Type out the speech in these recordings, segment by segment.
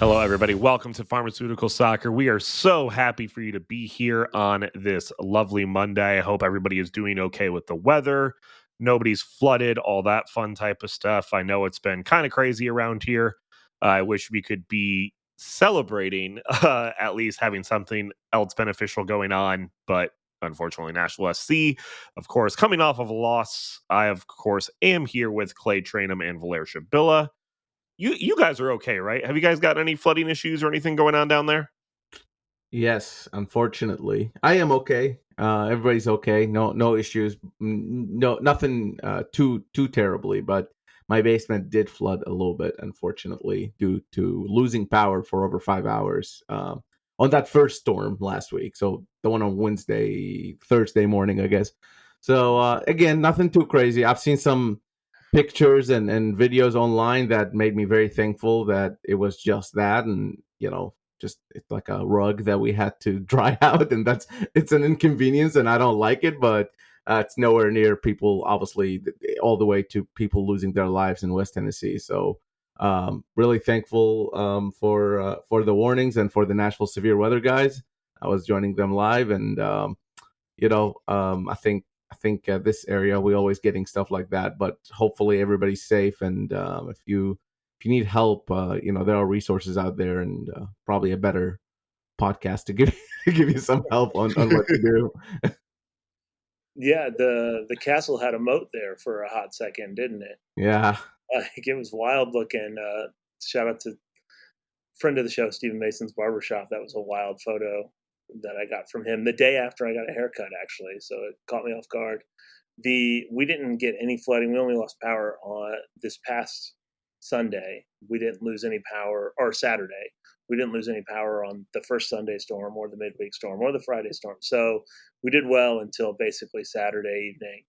Hello, everybody. Welcome to Pharmaceutical Soccer. We are so happy for you to be here on this lovely Monday. I hope everybody is doing okay with the weather. Nobody's flooded, all that fun type of stuff. I know it's been kind of crazy around here. I wish we could be celebrating, at least having something else beneficial going on. But unfortunately, Nashville SC, of course, coming off of a loss. I, of course, am here with Clay Trainum and Valer Shabilla. You guys are okay, right? Have you guys got any flooding issues or anything going on down there? Yes, unfortunately, I am okay. Everybody's okay. No issues. No, nothing too terribly. But my basement did flood a little bit, unfortunately, due to losing power for over 5 hours on that first storm last week. So the one on Thursday morning, I guess. So again, nothing too crazy. I've seen some pictures and videos online that made me very thankful that it was just that, and just it's like a rug that we had to dry out, and it's an inconvenience, and I don't like it, but it's nowhere near people, obviously, all the way to people losing their lives in West Tennessee. So really thankful for the warnings and for the Nashville severe weather guys. I was joining them live, and I think this area we always getting stuff like that, but hopefully everybody's safe. And if you need help, there are resources out there, and probably a better podcast to give give you some help on what to do. Yeah, the castle had a moat there for a hot second, didn't it? Yeah, Like, it was wild looking. Shout out to friend of the show, Stephen Mason's barbershop. That was a wild photo that I got from him the day after I got a haircut, actually. So it caught me off guard. We didn't get any flooding. We only lost power on this past Sunday. We didn't lose any power, or Saturday. We didn't lose any power on the first Sunday storm or the midweek storm or the Friday storm. So we did well until basically Saturday evening.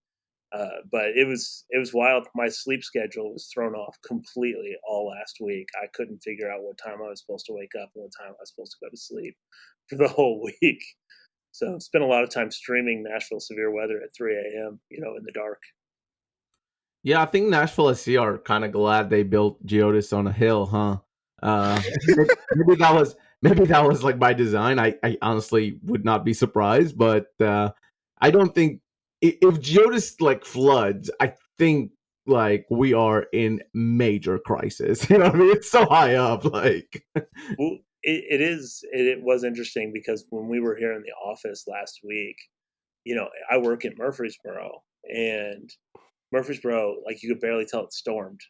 But it was wild. My sleep schedule was thrown off completely all last week. I couldn't figure out what time I was supposed to wake up and what time I was supposed to go to sleep for the whole week. So spent a lot of time streaming Nashville severe weather at 3 a.m. In the dark. yeah. I think Nashville SC are kind of glad they built Geodis on a hill, huh? Maybe that was like by design. I honestly would not be surprised, but I don't think if Geodis like floods, I think like we are in major crisis. You know what I mean? It's so high up, like. Well, it was interesting because when we were here in the office last week, I work in Murfreesboro, and Murfreesboro, like, you could barely tell it stormed.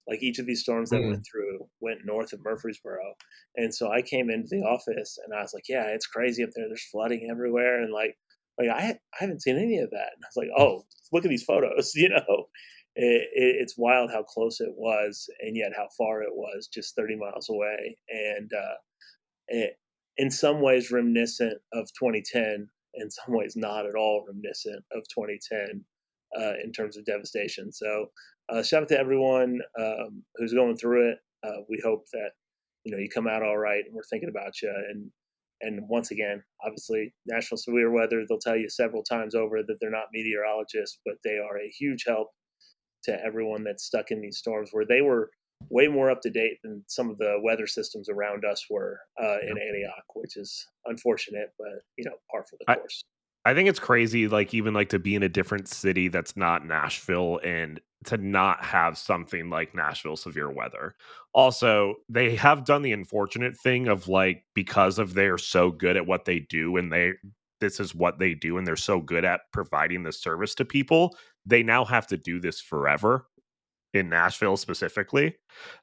Like, each of these storms that went Mm. through went north of Murfreesboro, and so I came into the office and I was like, "Yeah, it's crazy up there. There's flooding everywhere," and I haven't seen any of that. And I was like, "Oh, look at these photos." It's wild how close it was, and yet how far it was, just 30 miles away, and it, in some ways reminiscent of 2010, in some ways not at all reminiscent of 2010 in terms of devastation. So shout out to everyone who's going through it. We hope that you come out all right, and we're thinking about you. And once again, obviously, National Severe Weather, they'll tell you several times over that they're not meteorologists, but they are a huge help to everyone that's stuck in these storms, where they were way more up to date than some of the weather systems around us were in Antioch, which is unfortunate, but par for the I, course. I think it's crazy, like even like to be in a different city that's not Nashville and to not have something like Nashville severe weather. Also, they have done the unfortunate thing of like because of they're so good at what they do and this is what they do and they're so good at providing the service to people, they now have to do this forever in Nashville specifically.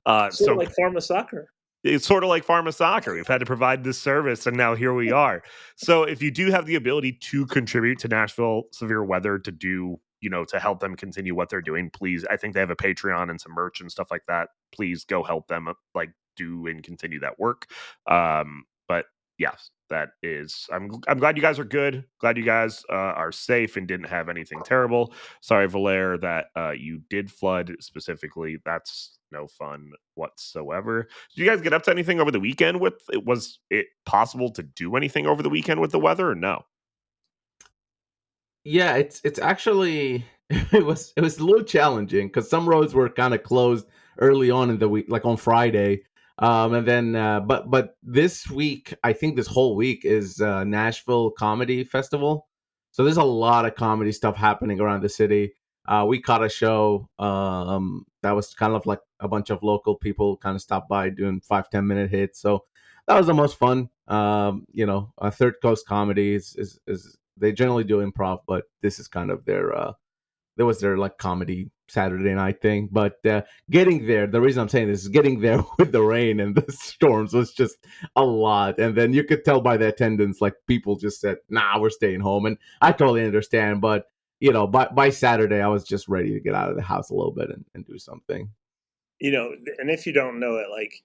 Sort of So like Pharma Soccer. it's sort of like Pharma Soccer. We've had to provide this service, and now here we are. So, if you do have the ability to contribute to Nashville severe weather to do, to help them continue what they're doing, please. I think they have a Patreon and some merch and stuff like that. Please go help them, like, do and continue that work. But yes, that is. I'm glad you guys are good. Glad you guys are safe and didn't have anything terrible. Sorry, Valer, that you did flood specifically. That's no fun whatsoever. Did you guys get up to anything over the weekend with it? Was it possible to do anything over the weekend with the weather or no? Yeah, it's actually it was a little challenging because some roads were kind of closed early on in the week, like on Friday. And then, but this week, I think this whole week is Nashville Comedy Festival. So there's a lot of comedy stuff happening around the city. We caught a show that was kind of like a bunch of local people kind of stopped by doing 5-10 minute hits. So that was the most fun. Third Coast Comedy is they generally do improv, but this is kind of there was their like comedy Saturday night thing. But getting there, the reason I'm saying this is getting there with the rain and the storms was just a lot. And then you could tell by the attendance, like people just said, "Nah, we're staying home," and I totally understand. But by Saturday, I was just ready to get out of the house a little bit and do something. And if you don't know it, like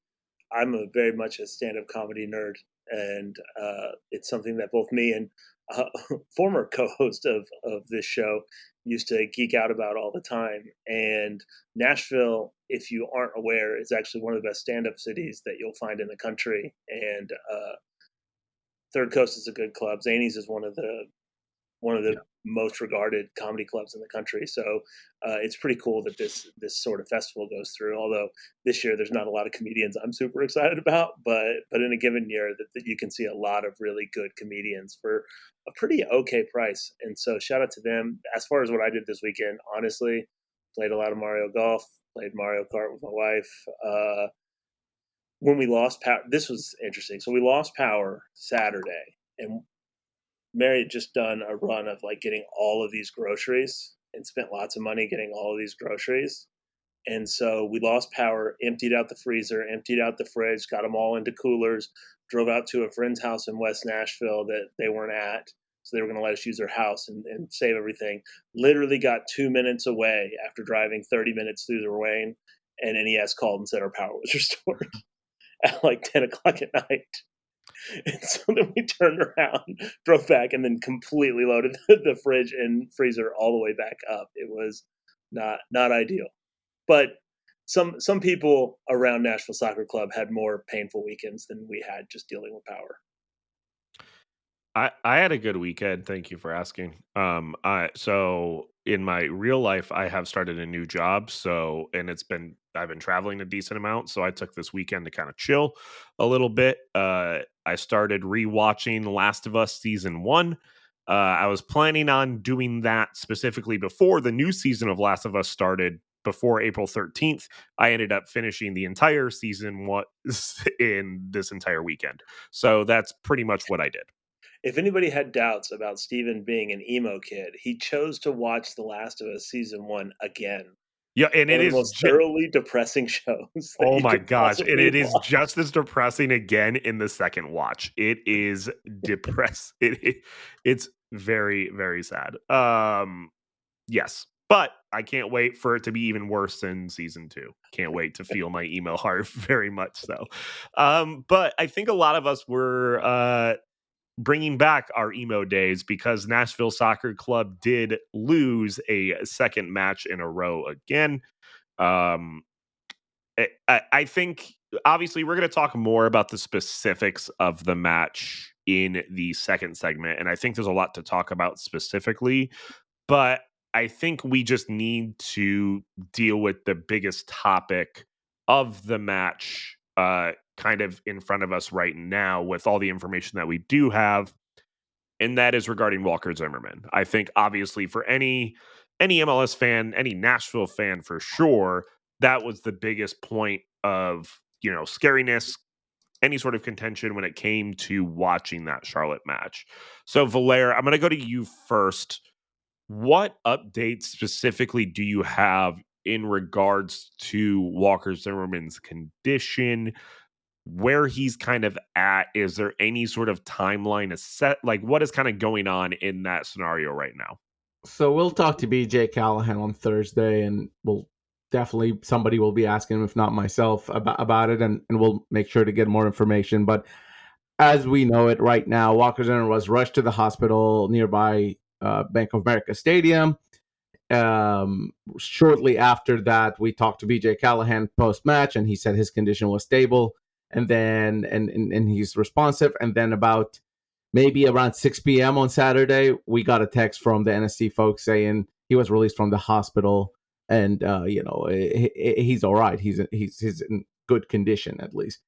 I'm a very much a stand-up comedy nerd, and it's something that both me and former co-host of this show used to geek out about all the time. And Nashville, if you aren't aware, is actually one of the best stand-up cities that you'll find in the country. And Third Coast is a good club. Zanies is one of the most regarded comedy clubs in the country. So it's pretty cool that this sort of festival goes through. Although this year there's not a lot of comedians I'm super excited about, but in a given year that you can see a lot of really good comedians for a pretty okay price. And so shout out to them. As far as what I did this weekend, honestly, played a lot of Mario Golf, played Mario Kart with my wife. When we lost power, this was interesting. So we lost power Saturday, and Mary had just done a run of like getting all of these groceries and spent lots of money getting all of these groceries. And so we lost power, emptied out the freezer, emptied out the fridge, got them all into coolers, drove out to a friend's house in West Nashville that they weren't at. So they were going to let us use their house and save everything. Literally got 2 minutes away after driving 30 minutes through the rain. And NES called and said our power was restored at like 10 o'clock at night. And so then we turned around, drove back, and then completely loaded the fridge and freezer all the way back up. It was not ideal. But some people around Nashville Soccer Club had more painful weekends than we had just dealing with power. I had a good weekend. Thank you for asking. So in my real life, I have started a new job. So and I've been traveling a decent amount. So I took this weekend to kind of chill a little bit. I started rewatching Last of Us season one. I was planning on doing that specifically before the new season of Last of Us started. Before April 13th, I ended up finishing the entire season in this entire weekend. So that's pretty much what I did. If anybody had doubts about Steven being an emo kid, he chose to watch The Last of Us season one again. Yeah, and One it of the is most thoroughly depressing shows that oh you my could gosh, and possibly it is watch. just as depressing again in the second watch. It is depress it's very, very sad. Yes, but I can't wait for it to be even worse than season 2. Can't wait to feel my emo heart very much so. But I think a lot of us were, bringing back our emo days because Nashville Soccer Club did lose a second match in a row again. Um, I think obviously we're going to talk more about the specifics of the match in the second segment, and I think there's a lot to talk about specifically, but I think we just need to deal with the biggest topic of the match kind of in front of us right now with all the information that we do have, and that is regarding Walker Zimmerman. I think obviously for any MLS fan, any Nashville fan for sure, that was the biggest point of, scariness, any sort of contention when it came to watching that Charlotte match. So Valère, I'm going to go to you first. What updates specifically do you have in regards to Walker Zimmerman's condition? Where he's kind of at? Is there any sort of timeline set? Like, what is kind of going on in that scenario right now? So we'll talk to BJ Callahan on Thursday, and we'll definitely somebody will be asking him, if not myself, about it, and we'll make sure to get more information. But as we know it right now, Walker Zimmerman was rushed to the hospital nearby Bank of America Stadium. Shortly after that, we talked to BJ Callahan post match, and he said his condition was stable, and then and he's responsive. And then about maybe around 6 p.m. on Saturday, we got a text from the NSC folks saying he was released from the hospital, and he's all right. He's in good condition at least.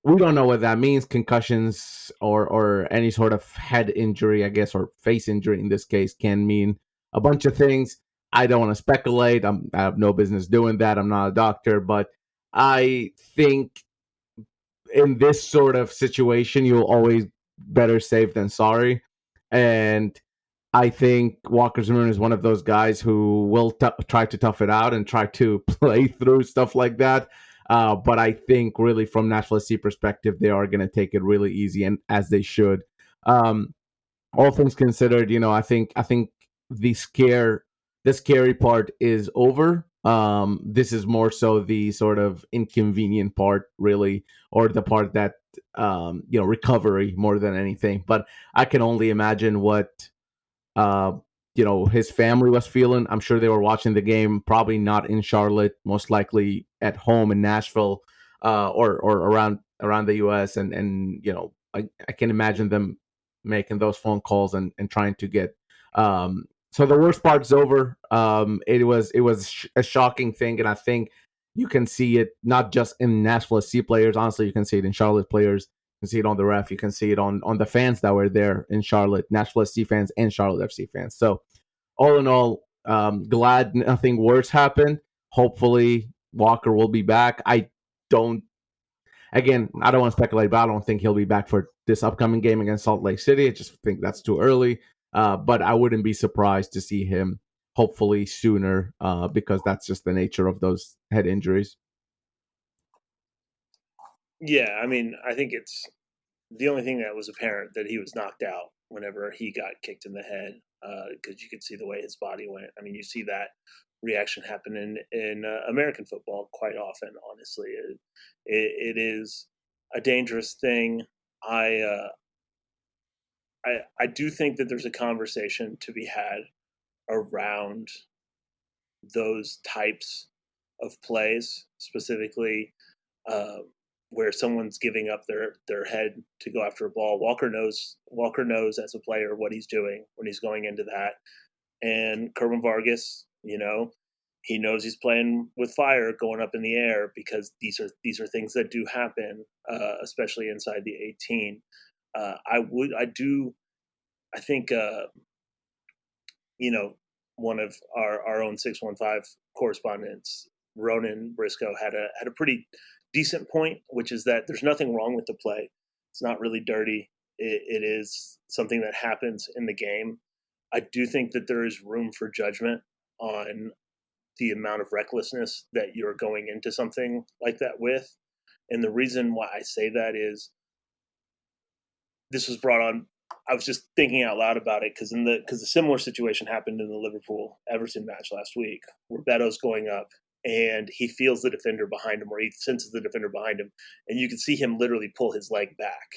We don't know what that means. Concussions or any sort of head injury, I guess, or face injury in this case, can mean a bunch of things. I don't want to speculate. I have no business doing that. I'm not a doctor, but I think in this sort of situation, you'll always better safe than sorry. And I think Walker Zimmerman is one of those guys who will try to tough it out and try to play through stuff like that. But I think really from Nashville SC perspective, they are going to take it really easy, and as they should. Um, all things considered, I think the scary part is over. This is more so the sort of inconvenient part, really, or the part that recovery more than anything. But I can only imagine what uh, his family was feeling. I'm sure they were watching the game, probably not in Charlotte, most likely at home in Nashville, or around the U.S. And I can imagine them making those phone calls and trying to get. So the worst part's over. It was a shocking thing, and I think you can see it not just in Nashville SC players. Honestly, you can see it in Charlotte players. You can see it on the ref. You can see it on the fans that were there in Charlotte, Nashville SC fans and Charlotte FC fans. So all in all, glad nothing worse happened. Hopefully Walker will be back. Don't I don't want to speculate, but I don't think he'll be back for this upcoming game against Salt Lake City. I just think that's too early. But I wouldn't be surprised to see him hopefully sooner, because that's just the nature of those head injuries. Yeah, I mean, I think it's the only thing that was apparent that he was knocked out whenever he got kicked in the head, because you could see the way his body went. I mean, you see that reaction happen in American football quite often. Honestly, it is a dangerous thing. I I do think that there's a conversation to be had around those types of plays, specifically uh, where someone's giving up their head to go after a ball. Walker knows as a player what he's doing when he's going into that, and Kerwin Vargas, he knows he's playing with fire going up in the air, because these are things that do happen, especially inside the 18. I think you know, one of our own 615 correspondents, Ronan Briscoe, had a pretty decent point, which is that there's nothing wrong with the play. It's not really dirty. It is something that happens in the game. I do think that there is room for judgment on the amount of recklessness that you're going into something like that with. And the reason why I say that is this was brought on. I was just thinking out loud about it, because a similar situation happened in the Liverpool Everton match last week, where Beto's going up and he feels the defender behind him, or he senses the defender behind him, and you can see him literally pull his leg back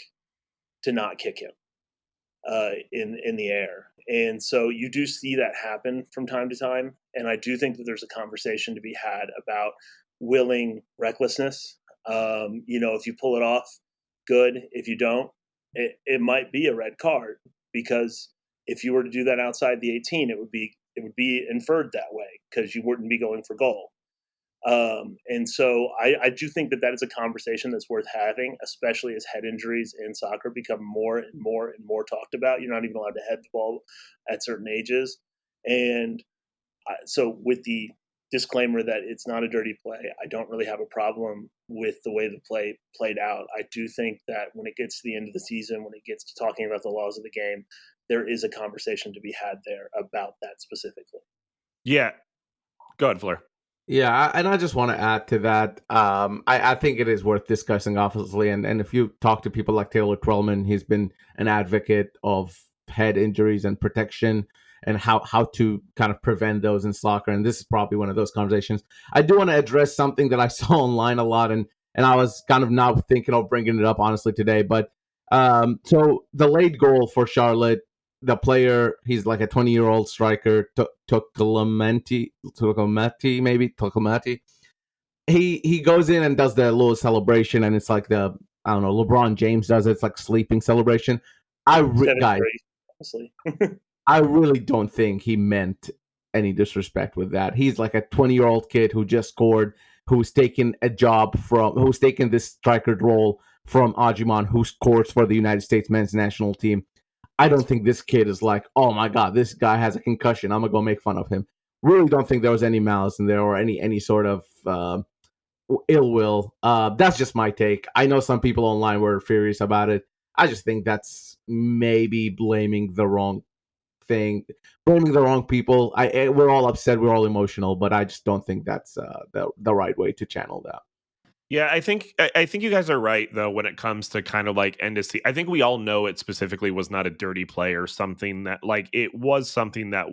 to not kick him in the air. And so you do see that happen from time to time, and I do think that there's a conversation to be had about willing recklessness. If you pull it off, good. If you don't, it might be a red card, because if you were to do that outside the 18, it would be inferred that way, because you wouldn't be going for goal. And so I do think that is a conversation that's worth having, especially as head injuries in soccer become more and more and more talked about. You're not even allowed to head the ball at certain ages. And so with the disclaimer that it's not a dirty play, I don't really have a problem with the way the play played out. I do think that when it gets to the end of the season, when it gets to talking about the laws of the game, there is a conversation to be had there about that specifically. Yeah. Go ahead, Fleur. Yeah, and I just want to add to that. I think it is worth discussing, obviously, and if you talk to people like Taylor Twellman, he's been an advocate of head injuries and protection, and how to kind of prevent those in soccer. And this is probably one of those conversations. I do want to address something that I saw online a lot, and I was kind of now thinking of bringing it up honestly today. But so the late goal for Charlotte, the player, he's like a 20-year-old striker, Tocumati. He goes in and does the little celebration, and it's like the, I don't know, LeBron James does it. It's like sleeping celebration. Guys, honestly. I really don't think he meant any disrespect with that. He's like a 20-year-old kid who just scored. who's taken this striker role from Ajimon, who scores for the United States men's national team. I don't think this kid is like, oh my god, this guy has a concussion, I'm gonna go make fun of him. Really don't think there was any malice in there or any sort of ill will. That's just my take. I know some people online were furious about it. I just think that's maybe blaming the wrong thing, blaming the wrong people. We're all upset, we're all emotional, but I just don't think that's the right way to channel that. Yeah, I think you guys are right though when it comes to kind of like end of season. I think we all know it specifically was not a dirty play or something that like it was something that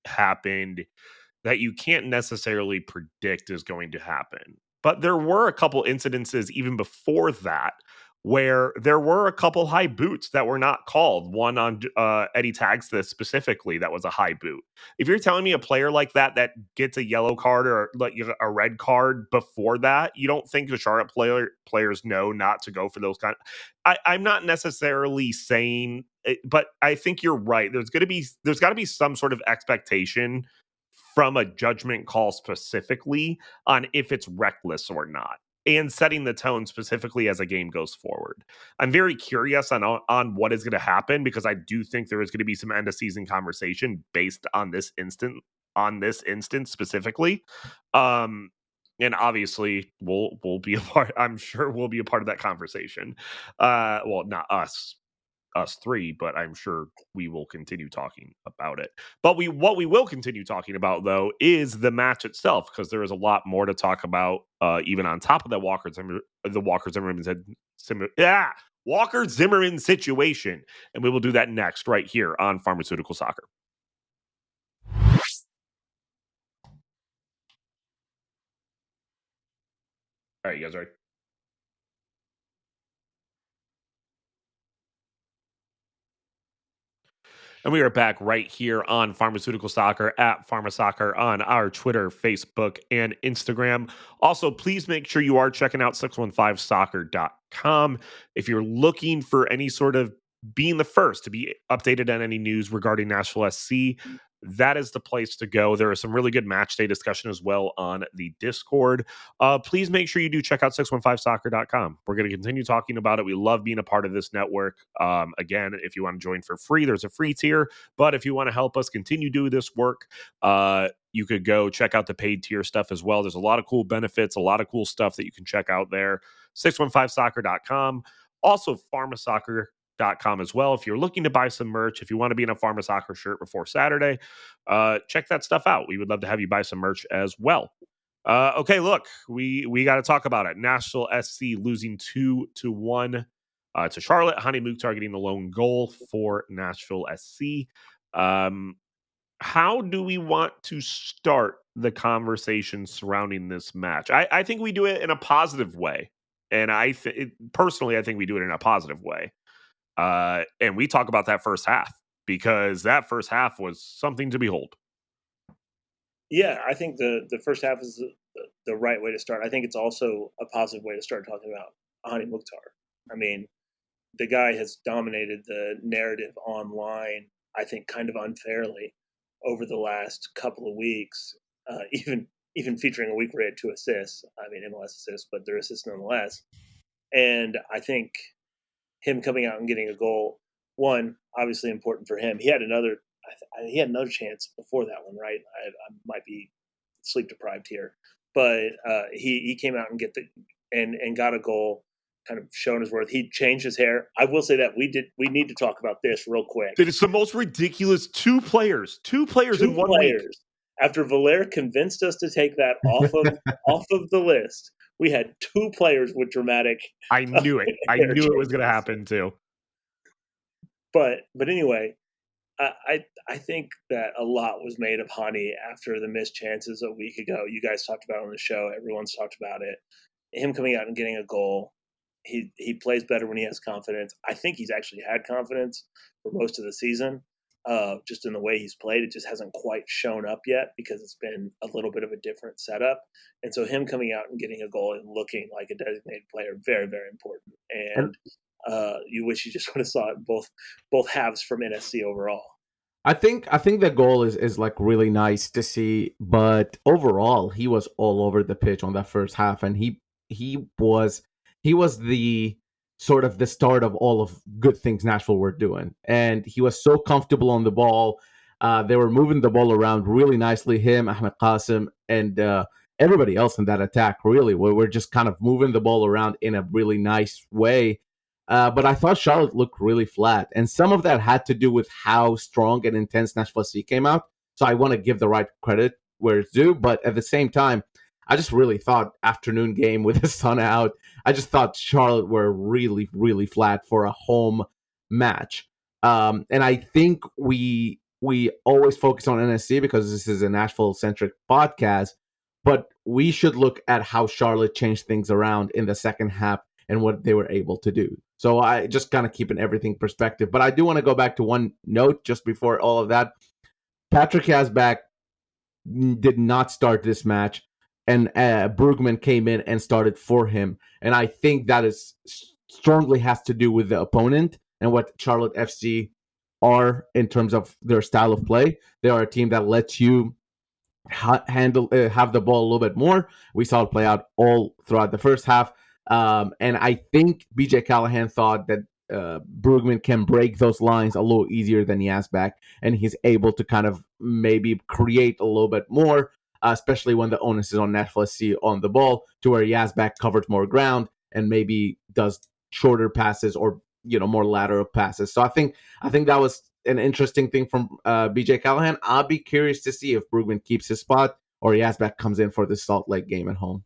happened that you can't necessarily predict is going to happen. But there were a couple incidences even before that where there were a couple high boots that were not called. One on Eddie Tagseth specifically that was a high boot. If you're telling me a player like that gets a yellow card or like a red card before that, you don't think the Charlotte players know not to go for those kind. I'm not necessarily saying, but I think you're right. There's got to be some sort of expectation from a judgment call specifically on if it's reckless or not and setting the tone specifically as a game goes forward. I'm very curious on what is going to happen because I do think there is going to be some end of season conversation based on this instance specifically. And obviously we'll be a part, I'm sure we'll be a part of that conversation. Well, not us three, but I'm sure we will continue talking about it. But what we will continue talking about though is the match itself, because there is a lot more to talk about, even on top of that Walker Zimmerman situation, and we will do that next right here on Pharmaceutical Soccer. All right, you guys ready? And we are back right here on Pharmaceutical Soccer at PharmaSoccer on our Twitter, Facebook, and Instagram. Also, please make sure you are checking out 615soccer.com. If you're looking for any sort of being the first to be updated on any news regarding Nashville SC, that is the place to go. There is some really good match day discussion as well on the Discord. Please make sure you do check out 615soccer.com. We're going to continue talking about it. We love being a part of this network. Again, if you want to join for free, there's a free tier. But if you want to help us continue doing this work, you could go check out the paid tier stuff as well. There's a lot of cool benefits, a lot of cool stuff that you can check out there. 615soccer.com. Also, PharmaSoccer.com as well. If you're looking to buy some merch, if you want to be in a Pharma Soccer shirt before Saturday, check that stuff out. We would love to have you buy some merch as well. Okay, look, we got to talk about it. Nashville SC losing 2-1 to Charlotte. Hani Mukhtar getting the lone goal for Nashville SC. How do we want to start the conversation surrounding this match? I think we do it in a positive way. And personally, I think we do it in a positive way. And we talk about that first half because that first half was something to behold. Yeah, I think the first half is the right way to start. I think it's also a positive way to start talking about Hani Mukhtar. I mean, the guy has dominated the narrative online, I think, kind of unfairly over the last couple of weeks, even featuring a week where he had 2 assists. I mean, MLS assists, but they're assists nonetheless. And I think him coming out and getting a goal, one, obviously important for him. He had another chance before that one, right? I might be sleep deprived here, but he came out and got a goal, kind of showing his worth. He changed his hair. I will say that we need to talk about this real quick. It's the most ridiculous two players in 1 week. After Valer convinced us to take that off of the list, we had 2 players with dramatic. I knew it. I knew it was going to happen too. But anyway, I think that a lot was made of Hani after the missed chances a week ago. You guys talked about it on the show. Everyone's talked about it. Him coming out and getting a goal. He plays better when he has confidence. I think he's actually had confidence for most of the season. Just in the way he's played, it just hasn't quite shown up yet because it's been a little bit of a different setup. And so him coming out and getting a goal and looking like a designated player, very, very important. And you wish you just would have saw it both halves from NSC overall. I think the goal is like really nice to see, but overall he was all over the pitch on that first half, and he was he was the sort of the start of all of good things Nashville were doing, and he was so comfortable on the ball. They were moving the ball around really nicely. Him, Ahmed Qasim, and everybody else in that attack really were just kind of moving the ball around in a really nice way. But I thought Charlotte looked really flat, and some of that had to do with how strong and intense Nashville SC came out. So I want to give the right credit where it's due, but at the same time, I just really thought afternoon game with the sun out. I just thought Charlotte were really, really flat for a home match, and I think we always focus on NSC because this is a Nashville centric podcast, but we should look at how Charlotte changed things around in the second half and what they were able to do. So I just kind of keeping everything perspective. But I do want to go back to one note just before all of that. Patrick Hasback did not start this match, and Brugman came in and started for him. And I think that is strongly has to do with the opponent and what Charlotte FC are in terms of their style of play. They are a team that lets you handle have the ball a little bit more. We saw it play out all throughout the first half, and I think BJ Callahan thought that Brugman can break those lines a little easier than Yazbek, and he's able to kind of maybe create a little bit more, especially when the onus is on Nashville SC on the ball, to where Yazbek covers more ground and maybe does shorter passes or more lateral passes. So I think that was an interesting thing from BJ Callahan. I'll be curious to see if Brugman keeps his spot or Yazbek comes in for the Salt Lake game at home.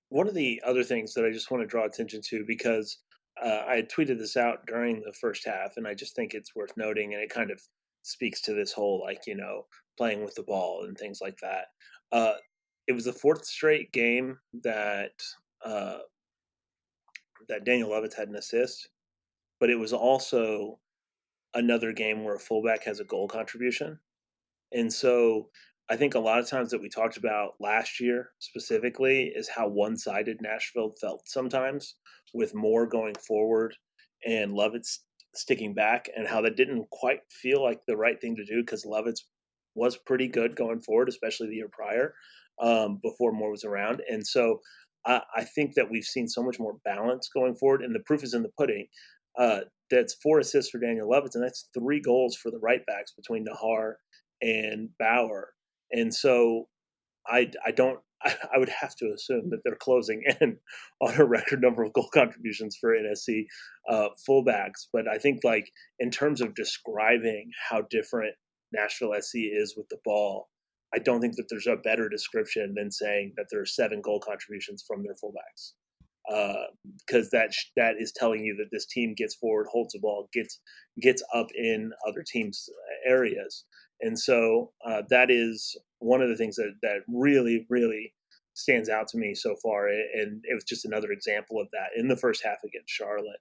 One of the other things that I just want to draw attention to, because I had tweeted this out during the first half, and I just think it's worth noting, and it kind of speaks to this whole, playing with the ball and things like that. Uh, it was the fourth straight game that uh, that Daniel Lovitz had an assist, but it was also another game where a fullback has a goal contribution. And so I think a lot of times that we talked about last year specifically is how one sided Nashville felt sometimes, with Moore going forward and Lovitz sticking back, and how that didn't quite feel like the right thing to do because Lovitz was pretty good going forward, especially the year prior, before Moore was around. And so I think that we've seen so much more balance going forward, and the proof is in the pudding. That's 4 assists for Daniel Lovitz, and that's 3 goals for the right backs between Nahar and Bauer. And so I don't I would have to assume that they're closing in on a record number of goal contributions for NSC fullbacks. But I think, like, in terms of describing how different Nashville SC is with the ball, I don't think that there's a better description than saying that there are 7 goal contributions from their fullbacks. Because that is telling you that this team gets forward, holds the ball, gets up in other teams' areas, and so that is one of the things that really really stands out to me so far, and it was just another example of that in the first half against Charlotte.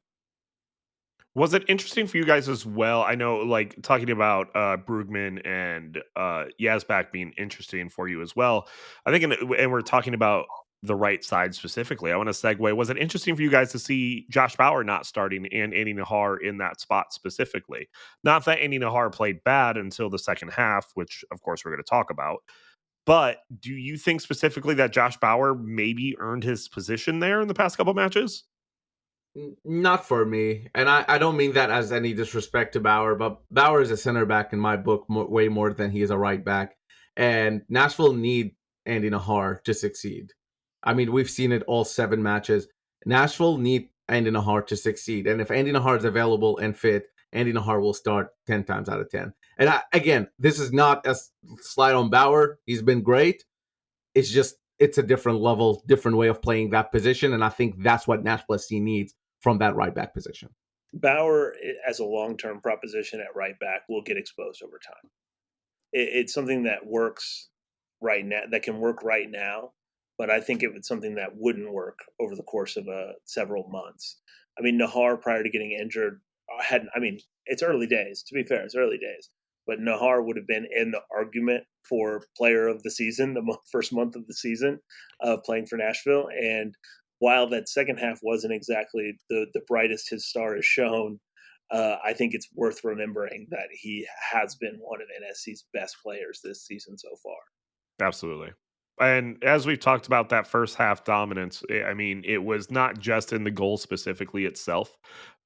Was it interesting for you guys as well? I know, like, talking about Brugman and Yazbak being interesting for you as well. I think, and we're talking about the right side specifically. I want to segue. Was it interesting for you guys to see Josh Bauer not starting and Andy Nahar in that spot specifically? Not that Andy Nahar played bad until the second half, which of course we're going to talk about. But do you think specifically that Josh Bauer maybe earned his position there in the past couple matches? Not for me, and I don't mean that as any disrespect to Bauer, but Bauer is a center back in my book way more than he is a right back, and Nashville need Andy Nahar to succeed. I mean, we've seen it all 7 matches. Nashville need Andy Nahar to succeed, and if Andy Nahar is available and fit, Andy Nahar will start 10 times out of 10. And again, this is not a slide on Bauer; he's been great. It's just it's a different level, different way of playing that position, and I think that's what Nashville SC needs from that right back position. Bauer, as a long-term proposition at right back, will get exposed over time. It's something that works right now, that can work right now, but I think it was something that wouldn't work over the course of several months. I mean, Nahar, prior to getting injured, it's early days. To be fair, it's early days, but Nahar would have been in the argument for player of the season the first month of the season of playing for Nashville. And while that second half wasn't exactly the brightest his star has shown, I think it's worth remembering that he has been one of NSC's best players this season so far. Absolutely. And as we've talked about that first half dominance, I mean, it was not just in the goal specifically itself.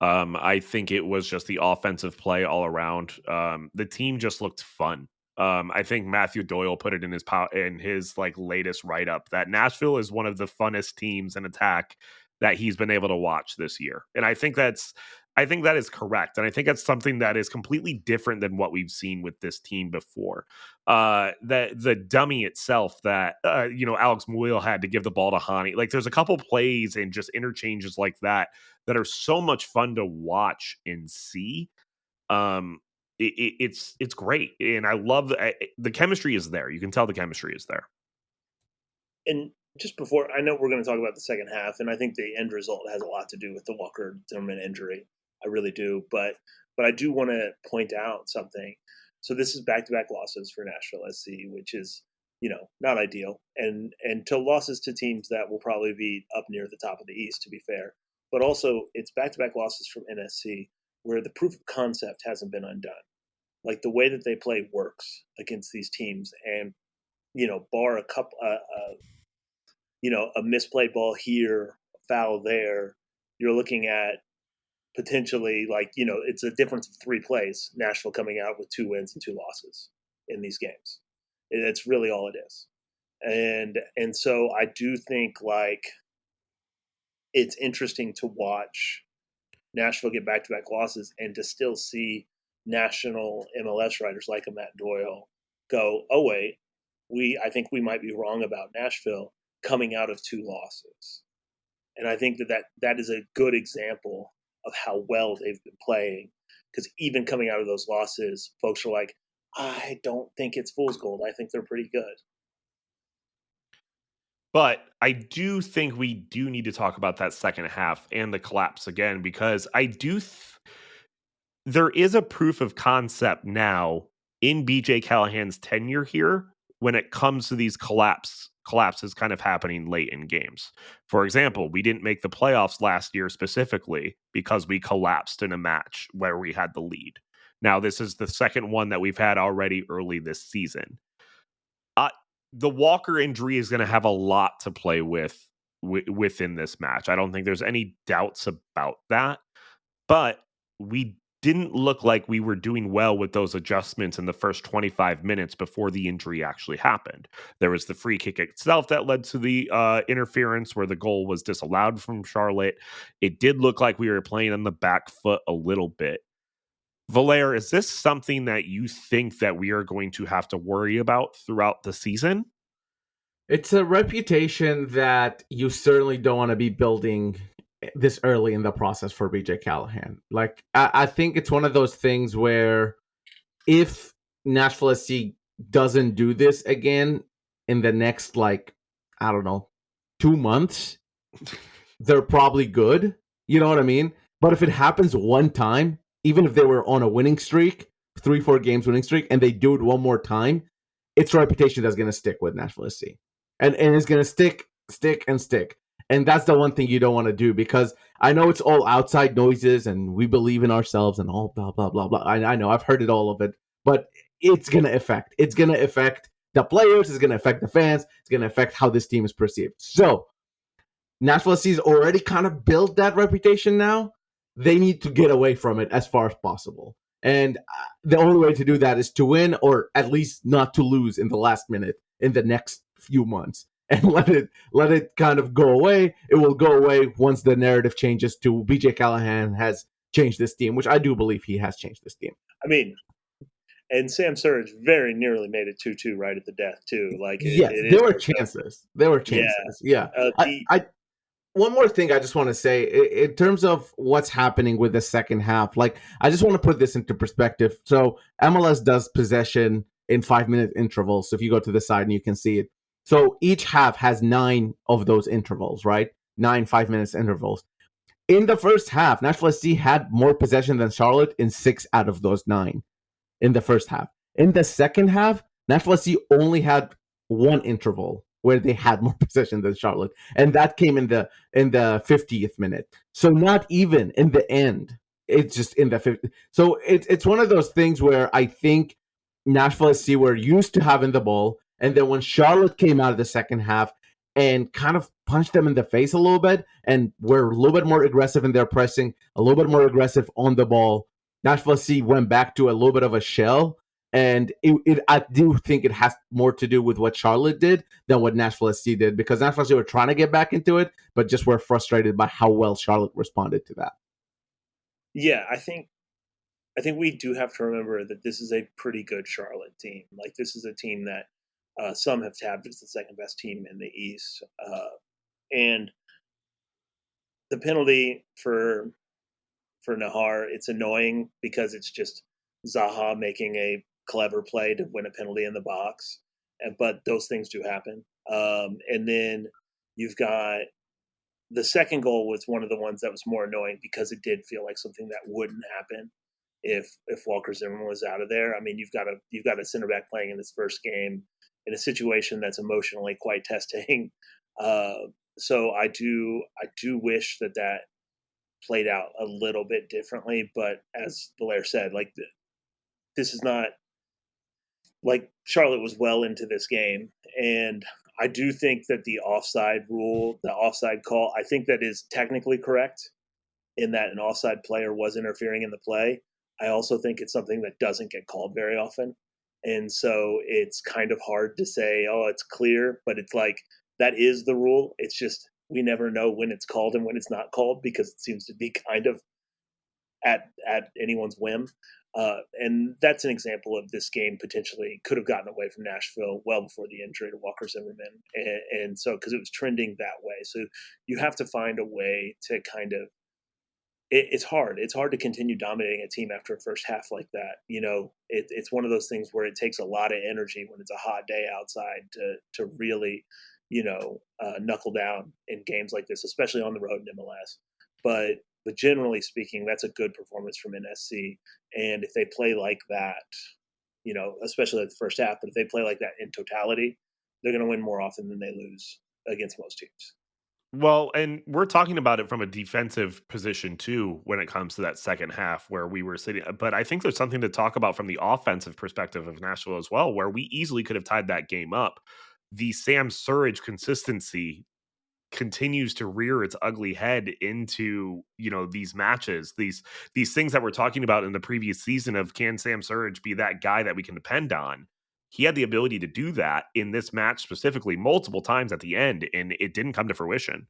I think it was just the offensive play all around. The team just looked fun. I think Matthew Doyle put it in his like latest write up that Nashville is one of the funnest teams in attack that he's been able to watch this year, and I think that is correct, and I think that's something that is completely different than what we've seen with this team before. The dummy itself that Alex Muil had to give the ball to Hani. Like there's a couple plays and just interchanges like that are so much fun to watch and see. Um, it's great, and I love the chemistry is there. You can tell the chemistry is there. And just before, I know we're going to talk about the second half, and I think the end result has a lot to do with the Walker Zimmerman injury. I really do, but I do want to point out something. So this is back-to-back losses for Nashville SC, which is not ideal, and to losses to teams that will probably be up near the top of the East, to be fair. But also, it's back-to-back losses from NSC, where the proof of concept hasn't been undone. Like the way that they play works against these teams, and bar a couple, a misplayed ball here, a foul there, you're looking at potentially it's a difference of 3 plays. Nashville coming out with 2 wins and 2 losses in these games. It's really all it is. And so I do think it's interesting to watch Nashville get back-to-back losses and to still see national MLS writers like a Matt Doyle go, oh wait, I think we might be wrong about Nashville coming out of 2 losses. And I think that is a good example of how well they've been playing, because even coming out of those losses, folks are like, I don't think it's fool's gold. I think they're pretty good. But I do think we do need to talk about that second half and the collapse again, because there is a proof of concept now in BJ Callahan's tenure here when it comes to these collapses kind of happening late in games. For example, we didn't make the playoffs last year specifically because we collapsed in a match where we had the lead. Now, this is the second one that we've had already early this season. The Walker injury is going to have a lot to play with within this match. I don't think there's any doubts about that. But we didn't look like we were doing well with those adjustments in the first 25 minutes before the injury actually happened. There was the free kick itself that led to the interference where the goal was disallowed from Charlotte. It did look like we were playing on the back foot a little bit. Valère, is this something that you think that we are going to have to worry about throughout the season? It's a reputation that you certainly don't want to be building this early in the process for BJ Callahan. Like, I think it's one of those things where if Nashville SC doesn't do this again in the next, 2 months, they're probably good. You know what I mean? But if it happens one time, even if they were on a winning streak, 3-4 games winning streak, and they do it one more time, it's a reputation that's going to stick with Nashville SC. And it's going to stick. And that's the one thing you don't want to do, because I know it's all outside noises and we believe in ourselves and all blah, blah, blah, blah. I know, I've heard it, all of it. But it's going to affect. It's going to affect the players. It's going to affect the fans. It's going to affect how this team is perceived. So Nashville SC's already kind of built that reputation now. They need to get away from it as far as possible. And the only way to do that is to win, or at least not to lose in the last minute in the next few months, and let it kind of go away. It will go away once the narrative changes to BJ Callahan has changed this team, which I do believe he has changed this team. I mean, and Sam Surridge very nearly made it 2-2 right at the death too. There were chances. There were chances. Yeah. One more thing I just want to say in terms of what's happening with the second half. I just want to put this into perspective. So MLS does possession in 5-minute intervals. So if you go to the side and you can see it. So each half has 9 of those intervals, right? 9 5-minute intervals. In the first half, Nashville SC had more possession than Charlotte in 6 out of those 9 in the first half. In the second half, Nashville SC only had 1 interval where they had more possession than Charlotte, and that came in the 50th minute. So not even in the end, it's just in the 50. So it's one of those things where I think Nashville SC were used to having the ball, and then when Charlotte came out of the second half and kind of punched them in the face a little bit, and were a little bit more aggressive in their pressing, a little bit more aggressive on the ball, Nashville SC went back to a little bit of a shell. And I do think it has more to do with what Charlotte did than what Nashville SC did, because Nashville SC were trying to get back into it, but just were frustrated by how well Charlotte responded to that. Yeah, I think we do have to remember that this is a pretty good Charlotte team. Like, this is a team that some have tabbed as the second best team in the East, and the penalty for Nahar, it's annoying because it's just Zaha making a clever play to win a penalty in the box, but those things do happen. And then you've got the second goal was one of the ones that was more annoying because it did feel like something that wouldn't happen if Walker Zimmerman was out of there. I mean, you've got a center back playing in his first game in a situation that's emotionally quite testing. So I do wish that played out a little bit differently. But as Blair said, like, this is not like Charlotte was well into this game, and I do think that the offside rule, the offside call, I think that is technically correct in that an offside player was interfering in the play. I also think it's something that doesn't get called very often. And so it's kind of hard to say, oh, it's clear, but it's like, that is the rule. It's just, we never know when it's called and when it's not called, because it seems to be kind of at anyone's whim. And that's an example of this game potentially could have gotten away from Nashville well before the injury to Walker Zimmerman. And so, because it was trending that way. So you have to find a way to kind of, it's hard. It's hard to continue dominating a team after a first half like that. You know, it's one of those things where it takes a lot of energy when it's a hot day outside to really, knuckle down in games like this, especially on the road in MLS. But generally speaking, that's a good performance from NSC. And if they play like that, especially at the first half, but if they play like that in totality, they're going to win more often than they lose against most teams. Well, and we're talking about it from a defensive position too when it comes to that second half where we were sitting. But I think there's something to talk about from the offensive perspective of Nashville as well, where we easily could have tied that game up. The Sam Surridge consistency continues to rear its ugly head into these matches, these things that we're talking about in the previous season of, can Sam Surridge be that guy that we can depend on? He had the ability to do that in this match specifically multiple times at the end, and it didn't come to fruition.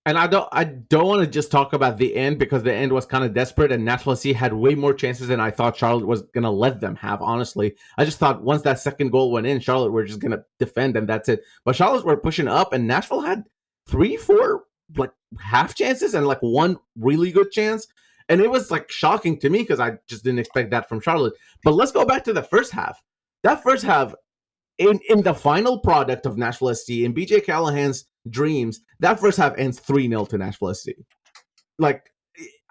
And I don't want to just talk about the end, because the end was kind of desperate, and Nashville SC had way more chances than I thought Charlotte was gonna let them have. Honestly, I just thought once that second goal went in, Charlotte were just gonna defend and that's it. But Charlotte were pushing up, and Nashville had 3-4 like half chances and like one really good chance, and it was like shocking to me because I just didn't expect that from Charlotte. But let's go back to the first half. That first half, in the final product of Nashville SC, in BJ Callahan's dreams, that first half ends 3-0 to Nashville SC. Like,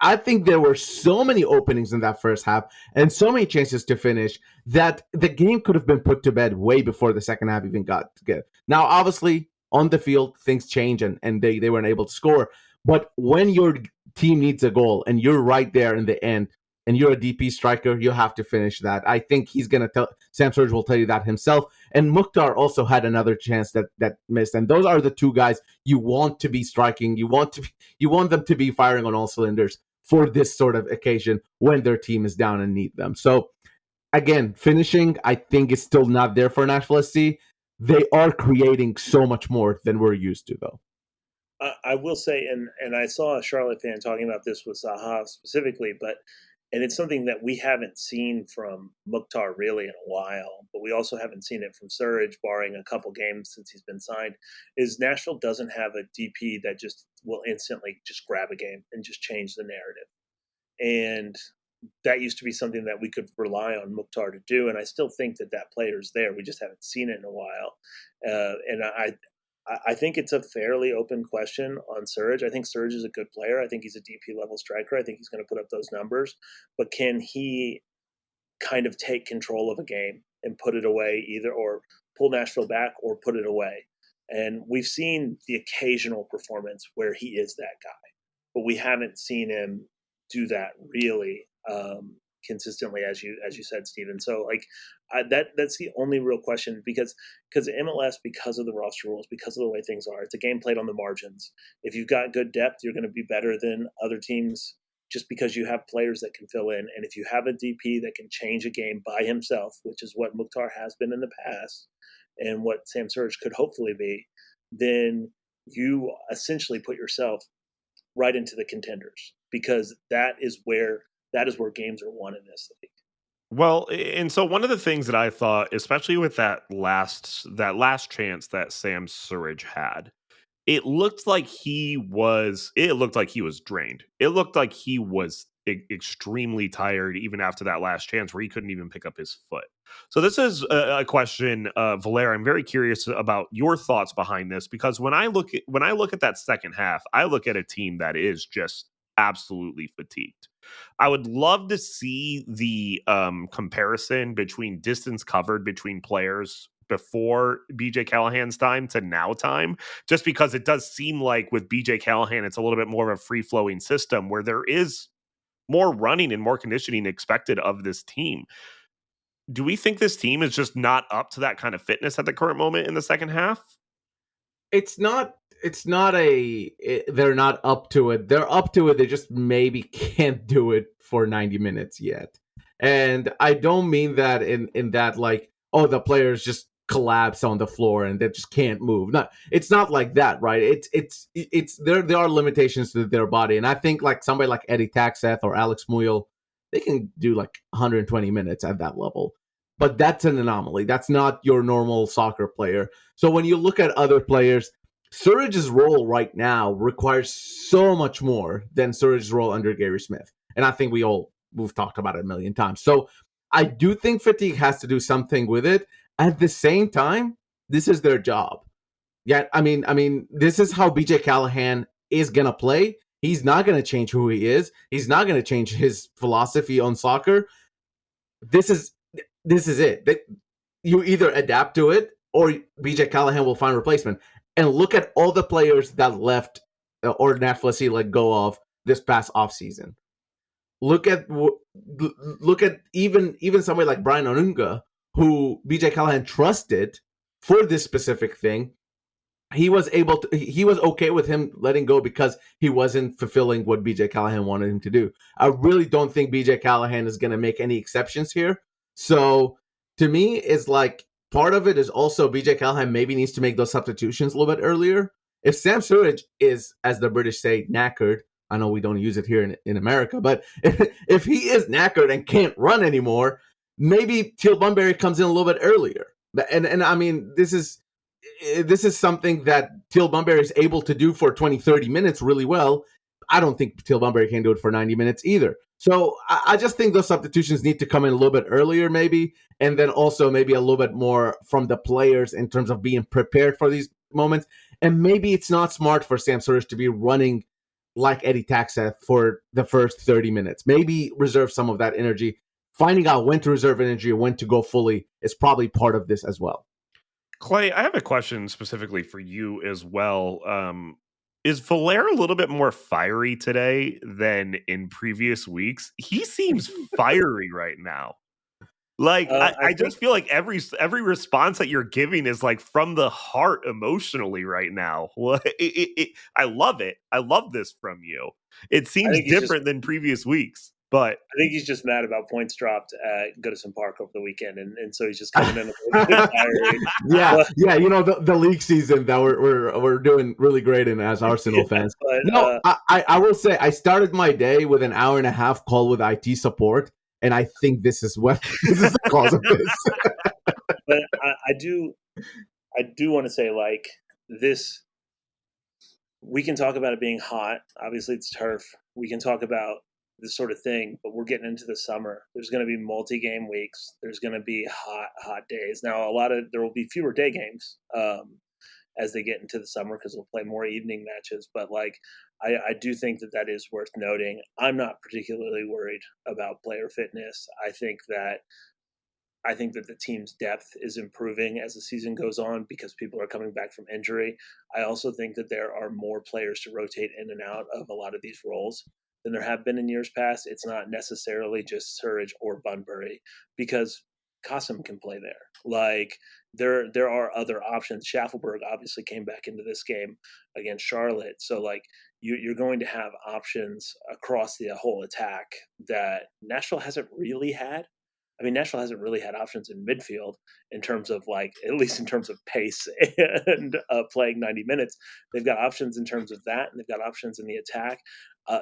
I think there were so many openings in that first half and so many chances to finish that the game could have been put to bed way before the second half even got together. Now, obviously, on the field, things change and they weren't able to score. But when your team needs a goal and you're right there in the end, and you're a DP striker, you have to finish that. I think he's going to tell, Sam Surridge will tell you that himself. And Mukhtar also had another chance that missed. And those are the two guys you want to be striking. You want them to be firing on all cylinders for this sort of occasion when their team is down and need them. So again, finishing, I think, is still not there for Nashville SC. They are creating so much more than we're used to, though. I will say, and I saw a Charlotte fan talking about this with Zaha specifically, and it's something that we haven't seen from Mukhtar really in a while, but we also haven't seen it from Surridge, barring a couple games since he's been signed, is Nashville doesn't have a DP that just will instantly just grab a game and just change the narrative. And that used to be something that we could rely on Mukhtar to do, and I still think that player's there. We just haven't seen it in a while. And I think it's a fairly open question on Surridge. I think Surridge is a good player. I think he's a DP level striker. I think he's going to put up those numbers. But can he kind of take control of a game and put it away, either, or pull Nashville back or put it away? And we've seen the occasional performance where he is that guy, but we haven't seen him do that really consistently, as you said, Steven. So like that's the only real question, because MLS, because of the roster rules, because of the way things are, it's a game played on the margins. If you've got good depth, you're going to be better than other teams just because you have players that can fill in. And if you have a DP that can change a game by himself, which is what Mukhtar has been in the past and what Sam Surridge could hopefully be, then you essentially put yourself right into the contenders, because that is where games are won in this league. Well, and so one of the things that I thought, especially with that last chance that Sam Surridge had, it looked like he was drained. It looked like he was extremely tired even after that last chance where he couldn't even pick up his foot. So this is a question, Valera. I'm very curious about your thoughts behind this, because when I look at that second half, I look at a team that is just absolutely fatigued. I would love to see the comparison between distance covered between players before BJ Callahan's time to now time, just because it does seem like with BJ Callahan, it's a little bit more of a free flowing system where there is more running and more conditioning expected of this team. Do we think this team is just not up to that kind of fitness at the current moment in the second half? They're not up to it. They're up to it. They just maybe can't do it for 90 minutes yet. And I don't mean that in that like, oh, the players just collapse on the floor and they just can't move. No, it's not like that, right? It's there are limitations to their body. And I think like somebody like Eddie Taxeth or Alex Muyl, they can do like 120 minutes at that level. But that's an anomaly. That's not your normal soccer player. So when you look at other players, Surridge's role right now requires so much more than Surridge's role under Gary Smith. And I think we've talked about it a million times. So I do think fatigue has to do something with it. At the same time, this is their job. Yeah, I mean, this is how BJ Callahan is gonna play. He's not gonna change who he is. He's not gonna change his philosophy on soccer. This is it. You either adapt to it or BJ Callahan will find a replacement. And look at all the players that left or Nashville SC let go of this past offseason. Look at even somebody like Brian Onunga, who BJ Callahan trusted for this specific thing. He was okay with him letting go because he wasn't fulfilling what BJ Callahan wanted him to do. I really don't think BJ Callahan is going to make any exceptions here. So to me, it's like part of it is also BJ Callahan maybe needs to make those substitutions a little bit earlier. If Sam Surridge is, as the British say, knackered, I know we don't use it here in America, but if he is knackered and can't run anymore, maybe Teal Bunbury comes in a little bit earlier. And I mean, this is something that Teal Bunbury is able to do for 20, 30 minutes really well. I don't think Teal Bunbury can do it for 90 minutes either. So I just think those substitutions need to come in a little bit earlier, maybe, and then also maybe a little bit more from the players in terms of being prepared for these moments. And maybe it's not smart for Sam Surridge to be running like Eddie Taxeth for the first 30 minutes. Maybe reserve some of that energy. Finding out when to reserve energy and when to go fully is probably part of this as well. Clay, I have a question specifically for you as well. Is Valera a little bit more fiery today than in previous weeks? He seems fiery right now. Like I think just feel like every response that you're giving is like from the heart emotionally right now. Well, I love it. I love this from you. It I seems think he's just different than previous weeks, but I think he's just mad about points dropped at Goodison Park over the weekend, and so he's just coming in a little bit fiery. Yeah, But, yeah, the league season that we're doing really great in as Arsenal yeah, fans. but No, I will say I started my day with an hour and a half call with IT support, and I think this is this is the cause of this. I do want to say, like, this. We can talk about it being hot. Obviously, it's turf. We can talk about this sort of thing, but we're getting into the summer. There's going to be multi-game weeks. There's going to be hot days. Now, there will be fewer day games as they get into the summer because we'll play more evening matches. But like, I do think that is worth noting. I'm not particularly worried about player fitness. I think that the team's depth is improving as the season goes on because people are coming back from injury. I also think that there are more players to rotate in and out of a lot of these roles. than there have been in years past. It's not necessarily just Surridge or Bunbury, because Qasim can play there. Like there are other options. Schaffelberg obviously came back into this game against Charlotte, so like you're going to have options across the whole attack that Nashville hasn't really had. I mean, Nashville hasn't really had options in midfield in terms of like, at least in terms of pace and playing 90 minutes. They've got options in terms of that, and they've got options in the attack. Uh,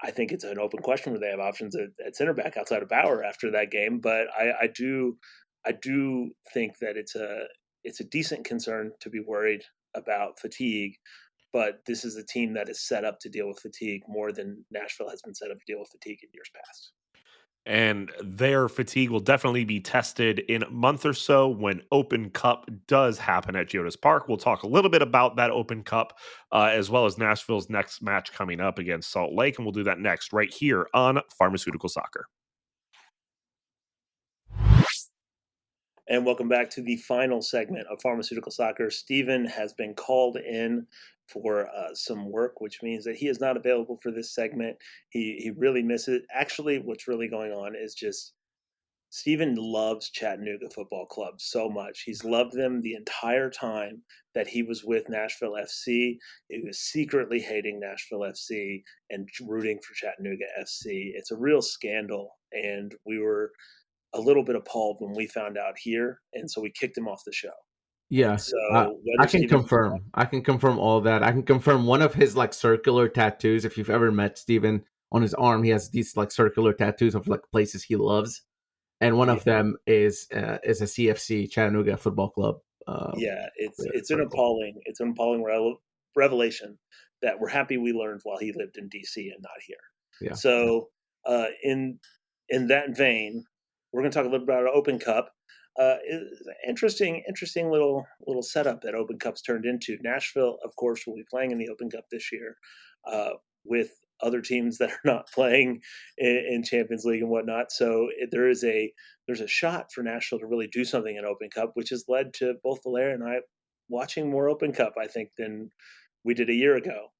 I think it's an open question where they have options at center back outside of Bauer after that game, but I do think that it's a decent concern to be worried about fatigue. But this is a team that is set up to deal with fatigue more than Nashville has been set up to deal with fatigue in years past. And their fatigue will definitely be tested in a month or so when Open Cup does happen at Geodis Park. We'll talk a little bit about that Open Cup, as well as Nashville's next match coming up against Salt Lake, and we'll do that next right here on Pharmaceutical Soccer. And welcome back to the final segment of Pharmaceutical Soccer. Steven has been called in for some work, which means that he is not available for this segment. He really misses it. Actually, what's really going on is just Steven loves Chattanooga Football Club so much. He's loved them the entire time that he was with Nashville FC. He was secretly hating Nashville FC and rooting for Chattanooga FC. It's a real scandal, and we were a little bit appalled when we found out here, and so we kicked him off the show. Yeah, And so I can confirm. I can confirm all that. I can confirm one of his like circular tattoos. If you've ever met Steven, on his arm, he has these like circular tattoos of like places he loves, and one of them is a CFC, Chattanooga Football Club. It's an appalling revelation that we're happy we learned while he lived in DC and not here. Yeah. So in that vein, we're going to talk a little bit about Open Cup. Interesting little setup that Open Cup's turned into. Nashville, of course, will be playing in the Open Cup this year with other teams that are not playing in Champions League and whatnot. So there's a shot for Nashville to really do something in Open Cup, which has led to both Valeria and I watching more Open Cup, I think, than we did a year ago.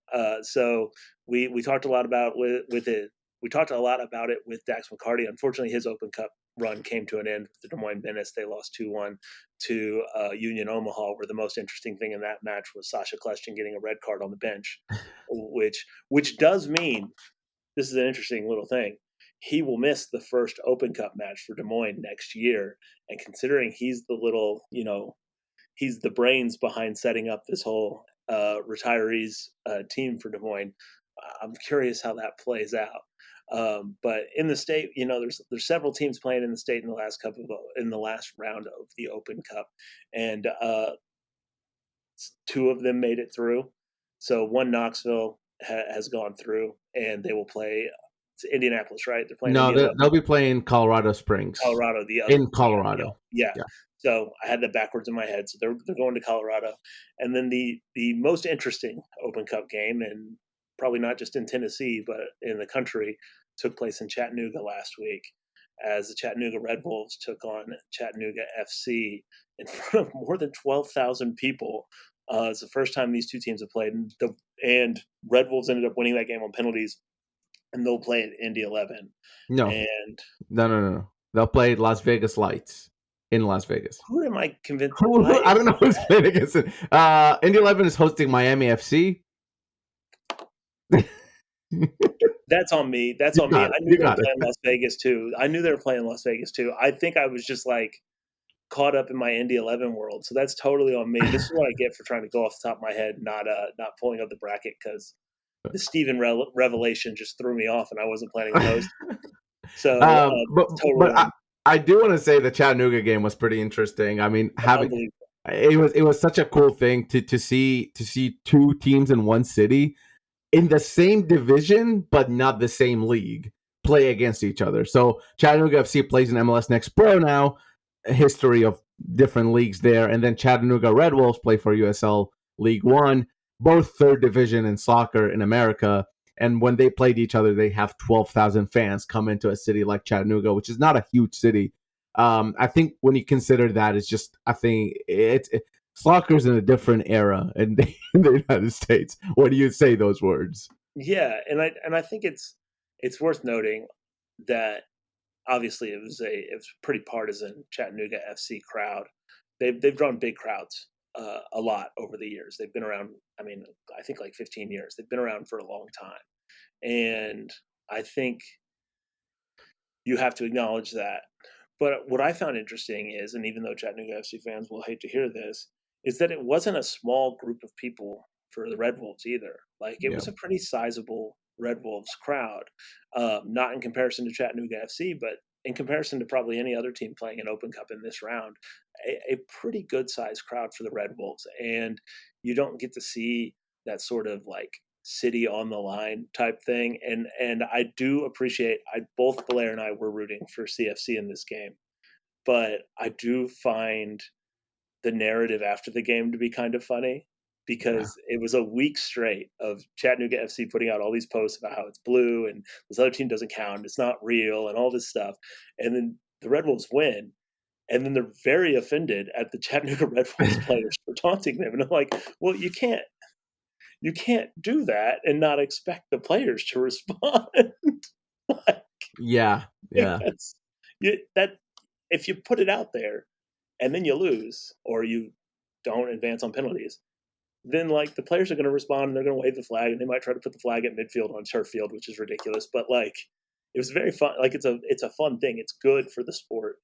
So we talked a lot about with it. We talked a lot about it with Dax McCarty. Unfortunately, his Open Cup run came to an end with the Des Moines Menace. They lost 2-1 to Union Omaha, where the most interesting thing in that match was Sasha Kleshtin getting a red card on the bench, which does mean, this is an interesting little thing, he will miss the first Open Cup match for Des Moines next year. And considering he's he's the brains behind setting up this whole retirees team for Des Moines, I'm curious how that plays out. But in the state, there's several teams playing in the state in the last round of the Open Cup, and two of them made it through. So one, Knoxville, has gone through, and they will play. It's Indianapolis, right? They're playing. No, they'll be playing Colorado Springs. Colorado, the other in Colorado. Yeah. So I had that backwards in my head. So they're going to Colorado, and then the most interesting Open Cup game, and probably not just in Tennessee, but in the country, took place in Chattanooga last week as the Chattanooga Red Wolves took on Chattanooga FC in front of more than 12,000 people. It's the first time these two teams have played, and Red Wolves ended up winning that game on penalties, and they'll play at Indy 11. No. They'll play Las Vegas Lights in Las Vegas. Who am I convinced? I don't know who's playing against it. Indy 11 is hosting Miami FC. That's on me. I knew they were playing Las Vegas too. I think I was just like caught up in my Indy 11 world. So that's totally on me. This is what I get for trying to go off the top of my head, not pulling up the bracket, because the Steven revelation just threw me off and I wasn't planning to host. So, but I do want to say the Chattanooga game was pretty interesting. I mean, it was such a cool thing to see two teams in one city in the same division, but not the same league, play against each other. So Chattanooga FC plays in MLS Next Pro now, a history of different leagues there. And then Chattanooga Red Wolves play for USL League One, both third division in soccer in America. And when they played each other, they have 12,000 fans come into a city like Chattanooga, which is not a huge city. I think when you consider that, it's just, I think soccer's in a different era in the United States. What do you say those words? Yeah, and I think it's worth noting that obviously it was a pretty partisan Chattanooga FC crowd. They've drawn big crowds a lot over the years. They've been around. I mean, I think like 15 years. They've been around for a long time, and I think you have to acknowledge that. But what I found interesting is, and even though Chattanooga FC fans will hate to hear this, is that it wasn't a small group of people for the Red Wolves either. Like it Yeah. was a pretty sizable Red Wolves crowd, not in comparison to Chattanooga FC, but in comparison to probably any other team playing an Open Cup in this round, a pretty good sized crowd for the Red Wolves. And you don't get to see that sort of like city on the line type thing. And I do appreciate both Blair and I were rooting for CFC in this game. But I do find the narrative after the game to be kind of funny because it was a week straight of Chattanooga FC putting out all these posts about how it's blue and this other team doesn't count, it's not real, and all this stuff. And then the Red Wolves win, and then they're very offended at the Chattanooga Red Wolves players for taunting them. And I'm like, well, you can't do that and not expect the players to respond. Like, Yeah. that if you put it out there and then you lose or you don't advance on penalties, then like the players are going to respond and they're going to wave the flag and they might try to put the flag at midfield on turf field, which is ridiculous. But like, it was very fun. Like it's a fun thing. It's good for the sport.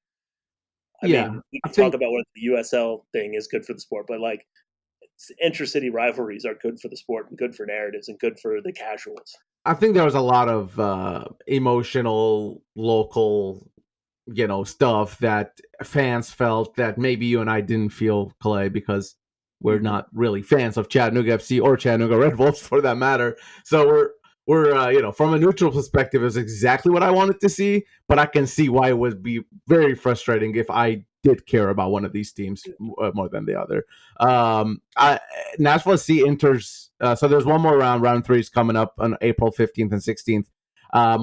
I mean, we can talk about what the USL thing is good for the sport, but like intercity rivalries are good for the sport and good for narratives and good for the casuals. I think there was a lot of emotional local, stuff that fans felt that maybe you and I didn't feel, Clay, because we're not really fans of Chattanooga FC or Chattanooga Red Wolves for that matter. So we're from a neutral perspective, is exactly what I wanted to see, but I can see why it would be very frustrating if I did care about one of these teams more than the other. Nashville SC enters, so there's one more round. Round 3 is coming up on April 15th and 16th.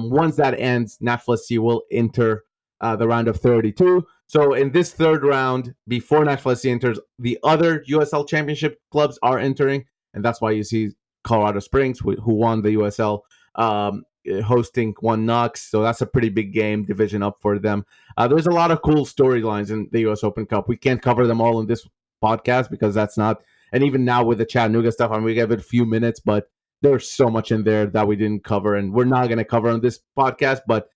Once that ends, Nashville SC will enter the round of 32. So in this third round, before Nashville SC enters, the other USL Championship clubs are entering, and that's why you see Colorado Springs, who won the USL, hosting One Knox. So that's a pretty big game, division up for them. There's a lot of cool storylines in the US Open Cup. We can't cover them all in this podcast because that's not, and even now with the Chattanooga stuff, I mean, we gave it a few minutes, but there's so much in there that we didn't cover, and we're not going to cover on this podcast, but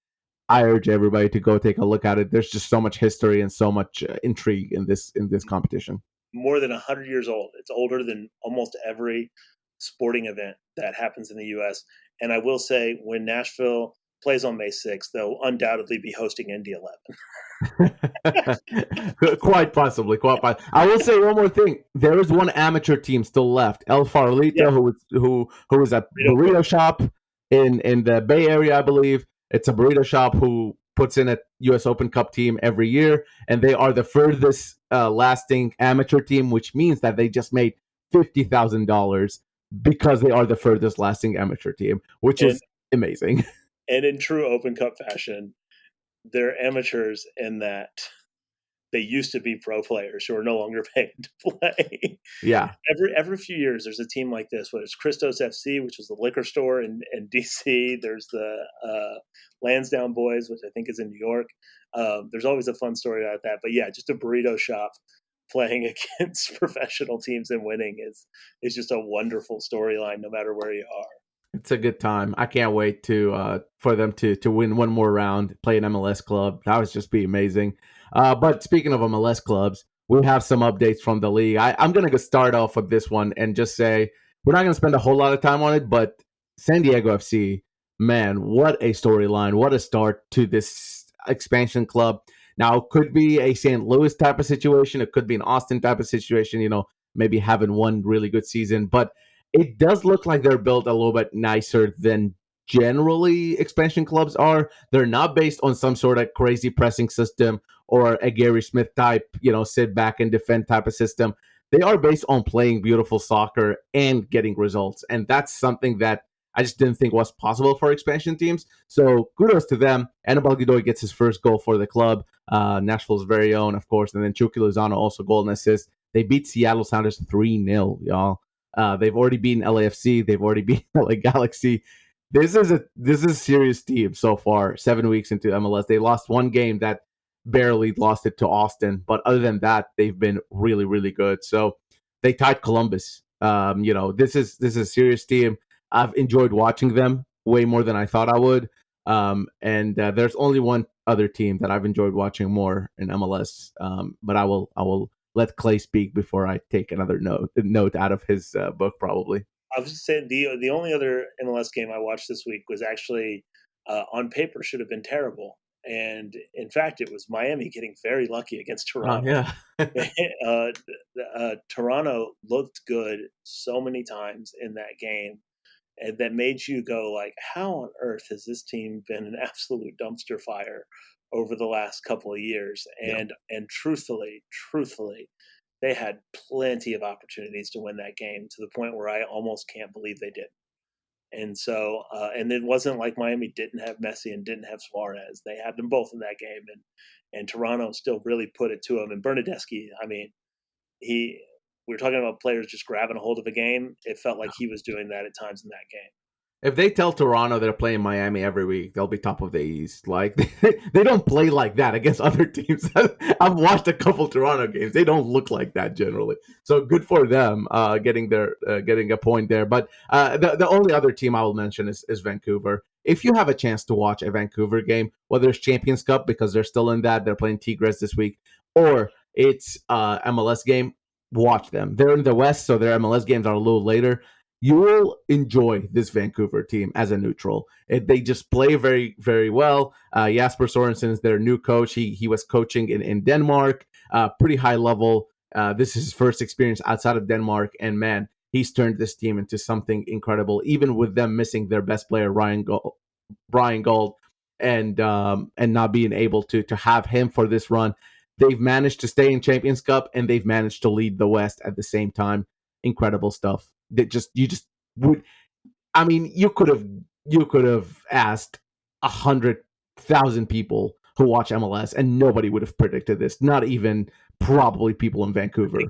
I urge everybody to go take a look at it. There's just so much history and so much intrigue in this competition. More than 100 years old. It's older than almost every sporting event that happens in the U.S. And I will say, when Nashville plays on May 6th, they'll undoubtedly be hosting Indy 11. Quite possibly. I will say one more thing. There is one amateur team still left. El Farolito, who was at Burrito Shop in the Bay Area, I believe. It's a burrito shop who puts in a U.S. Open Cup team every year, and they are the furthest lasting amateur team, which means that they just made $50,000 because they are the furthest lasting amateur team, which is amazing. And in true Open Cup fashion, they're amateurs in that they used to be pro players who are no longer paid to play. Yeah. Every few years, there's a team like this, whether it's Christos FC, which is the liquor store in D.C. There's the Lansdowne Boys, which I think is in New York. There's always a fun story about that. But yeah, just a burrito shop playing against professional teams and winning is just a wonderful storyline, no matter where you are. It's a good time. I can't wait for them to win one more round, play an MLS club. That would just be amazing. But speaking of MLS clubs, we have some updates from the league. I'm going to start off with this one and just say we're not going to spend a whole lot of time on it, but San Diego FC, man, what a storyline. What a start to this expansion club. Now, it could be a St. Louis type of situation. It could be an Austin type of situation, maybe having one really good season. But it does look like they're built a little bit nicer than generally expansion clubs are. They're not based on some sort of crazy pressing system or a Gary Smith type, sit back and defend type of system. They are based on playing beautiful soccer and getting results. And that's something that I just didn't think was possible for expansion teams. So kudos to them. Anibal Godoy gets his first goal for the club. Nashville's very own, of course. And then Chucky Lozano also goal and assist. They beat Seattle Sounders 3-0, y'all. They've already beaten LAFC. They've already beaten LA Galaxy. This is a serious team so far. 7 weeks into MLS, they lost one game that barely lost it to Austin, but other than that, they've been really, really good. So they tied Columbus. This is a serious team. I've enjoyed watching them way more than I thought I would. And there's only one other team that I've enjoyed watching more in MLS. But I will let Clay speak before I take another note out of his book, probably. I was just saying the only other MLS game I watched this week was actually on paper should have been terrible, and in fact, it was Miami getting very lucky against Toronto. Yeah. Toronto looked good so many times in that game, and that made you go like, how on earth has this team been an absolute dumpster fire over the last couple of years? And truthfully, they had plenty of opportunities to win that game to the point where I almost can't believe they did. And so, and it wasn't like Miami didn't have Messi and didn't have Suarez. They had them both in that game, and Toronto still really put it to them. And Bernadeschi, I mean, we were talking about players just grabbing a hold of a game. It felt like he was doing that at times in that game. If they tell Toronto they're playing Miami every week, they'll be top of the East. Like they don't play like that against other teams. I've watched a couple Toronto games. They don't look like that generally. So good for them getting a point there. But the only other team I will mention is Vancouver. If you have a chance to watch a Vancouver game, whether it's Champions Cup because they're still in that, they're playing Tigres this week, or it's MLS game, watch them. They're in the West, so their MLS games are a little later. You will enjoy this Vancouver team as a neutral. They just play very, very well. Jasper Sorensen is their new coach. He was coaching in Denmark, pretty high level. This is his first experience outside of Denmark, and man, he's turned this team into something incredible. Even with them missing their best player, Brian Gold, and not being able to have him for this run, they've managed to stay in Champions Cup and they've managed to lead the West at the same time. Incredible stuff. You could have asked 100,000 people who watch MLS and nobody would have predicted this. Not even probably people in Vancouver.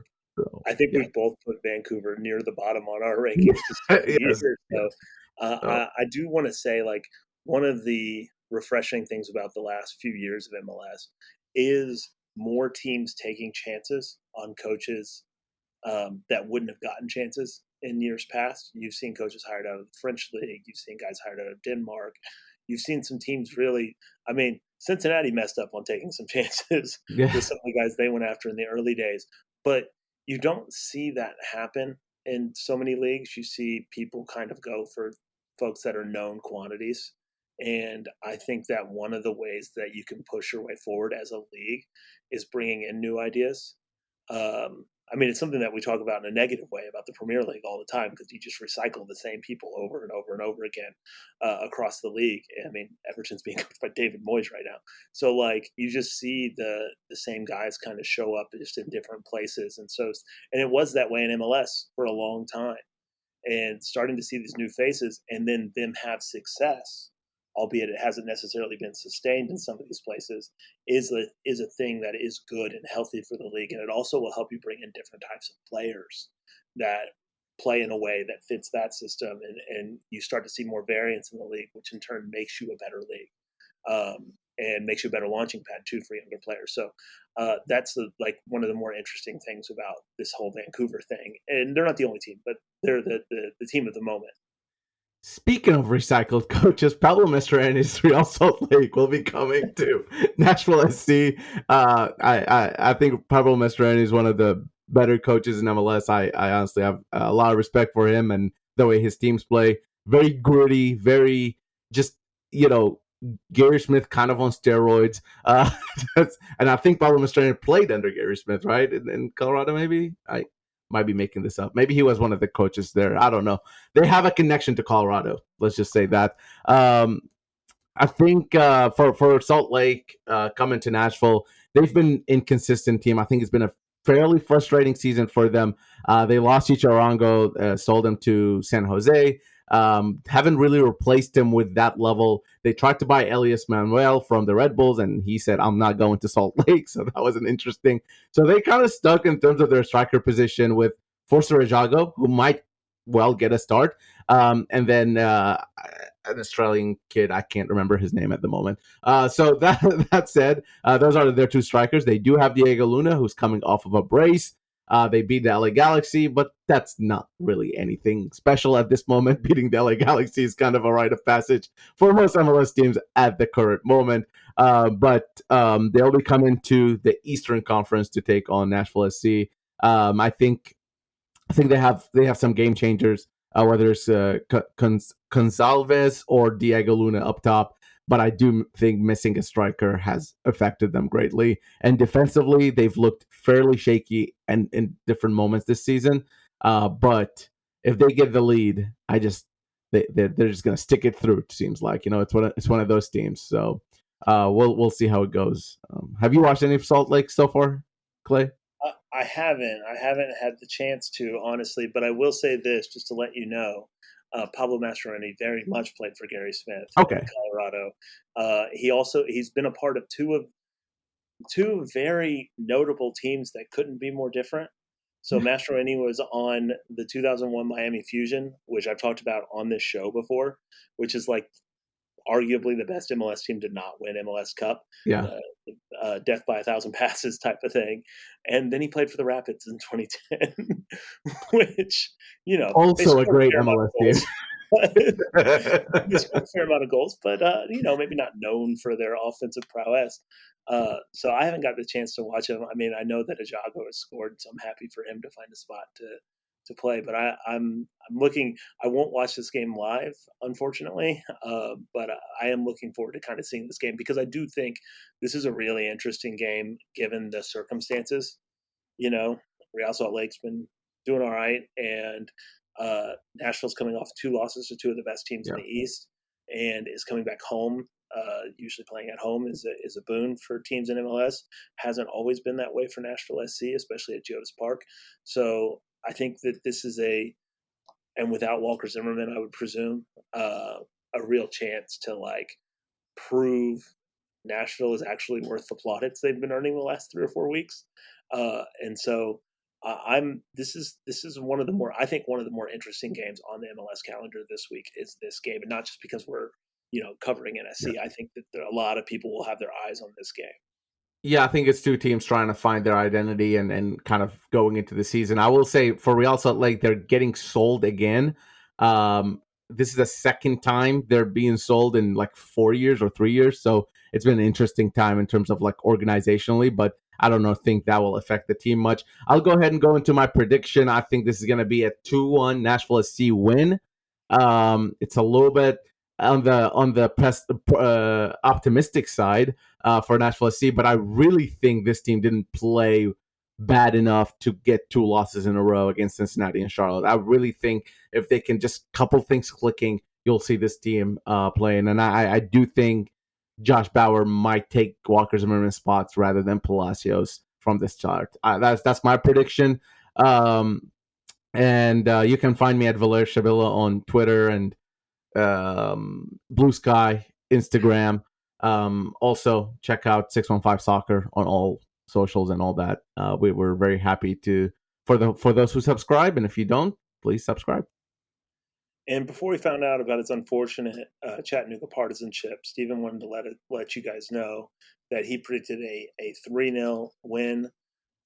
I think we both put Vancouver near the bottom on our rankings. Yes. So, I do want to say, like, one of the refreshing things about the last few years of MLS is more teams taking chances on coaches that wouldn't have gotten chances in years past. You've seen coaches hired out of the French league. You've seen guys hired out of Denmark. You've seen some teams really, I mean, Cincinnati messed up on taking some chances with some of the guys they went after in the early days. But you don't see that happen in so many leagues. You see people kind of go for folks that are known quantities. And I think that one of the ways that you can push your way forward as a league is bringing in new ideas. I mean, it's something that we talk about in a negative way about the Premier League all the time because you just recycle the same people over and over and over again across the league. I mean, Everton's being coached by David Moyes right now. So, like, you just see the same guys kind of show up just in different places. And it was that way in MLS for a long time. And starting to see these new faces and then them have success, albeit it hasn't necessarily been sustained in some of these places, is a thing that is good and healthy for the league. And it also will help you bring in different types of players that play in a way that fits that system. And you start to see more variance in the league, which in turn makes you a better league and makes you a better launching pad, too, for younger players. So that's one of the more interesting things about this whole Vancouver thing. And they're not the only team, but they're the team of the moment. Speaking of recycled coaches, Pablo Mastroeni's Real Salt Lake will be coming to Nashville SC. I think Pablo Mastroeni is one of the better coaches in MLS. I honestly have a lot of respect for him and the way his teams play. Very gritty, very just, Gary Smith kind of on steroids. And I think Pablo Mastroeni played under Gary Smith, right? In Colorado, maybe? I might be making this up. Maybe he was one of the coaches there. I don't know. They have a connection to Colorado. Let's just say that. I think for Salt Lake coming to Nashville, they've been inconsistent team. I think it's been a fairly frustrating season for them. They lost Chicho Arango, sold him to San Jose. Haven't really replaced him with that level. They tried to buy Elias Manuel from the Red Bulls, and he said, I'm not going to Salt Lake, so that wasn't interesting. So they kind of stuck in terms of their striker position with Forster Ejago, who might get a start. And then an Australian kid, I can't remember his name at the moment. So that said, those are their two strikers. They do have Diego Luna, who's coming off of a brace. They beat the LA Galaxy, but that's not really anything special at this moment. Beating the LA Galaxy is kind of a rite of passage for most MLS teams at the current moment. But they'll be coming to the Eastern Conference to take on Nashville SC. I think they have some game changers, whether it's Gonzalez or Diego Luna up top. But I do think missing a striker has affected them greatly. And defensively, they've looked fairly shaky and in different moments this season. But if they get the lead, they're just gonna stick it through. It seems like it's one of those teams. So we'll see how it goes. Have you watched any of Salt Lake so far, Clay? I haven't. I haven't had the chance to, honestly, but I will say this just to let you know. Pablo Mastroeni very much played for Gary Smith Okay. in Colorado. He's been a part of two very notable teams that couldn't be more different. So Mastroeni was on the 2001 Miami Fusion, which I've talked about on this show before, which is like arguably the best MLS team to not win MLS Cup. Yeah. Death by 1,000 passes type of thing. And then he played for the Rapids in 2010, which, also a great MLS team. They scored a fair amount of goals, but maybe not known for their offensive prowess. So I haven't got the chance to watch him. I mean, I know that Ajago has scored, so I'm happy for him to find a spot to play. But I'm looking. I won't watch this game live, unfortunately. But I am looking forward to kind of seeing this game because I do think this is a really interesting game given the circumstances. Real Salt Lake's been doing all right, and Nashville's coming off 2 losses to 2 of the best teams in the East, and is coming back home. Usually playing at home is a boon for teams in MLS. Hasn't always been that way for Nashville SC, especially at Geodis Park. So I think that this is and without Walker Zimmerman, I would presume, a real chance to prove Nashville is actually worth the plaudits they've been earning the last 3 or 4 weeks. And so this is one of the more interesting games on the MLS calendar this week is this game, and not just because we're covering NSC. I think that a lot of people will have their eyes on this game. Yeah, I think it's 2 teams trying to find their identity and kind of going into the season. I will say for Real Salt Lake, they're getting sold again. This is the second time they're being sold in 4 years or 3 years. So it's been an interesting time in terms of organizationally, but I don't think that will affect the team much. I'll go ahead and go into my prediction. I think this is going to be a 2-1 Nashville SC win. It's a little bit on the optimistic side for Nashville SC, but I really think this team didn't play bad enough to get 2 losses in a row against Cincinnati and Charlotte. I really think if they can just couple things clicking, you'll see this team playing. And I do think Josh Bauer might take Walker Zimmerman's spots rather than Palacios from this chart. That's my prediction. And you can find me at Valer Shabila on Twitter and Blue Sky, Instagram. Also, check out 615 Soccer on all socials and all that. We were very happy for those who subscribe, and if you don't, please subscribe. And before we found out about its unfortunate Chattanooga partisanship, Stephen wanted to let you guys know that he predicted a 3-0 win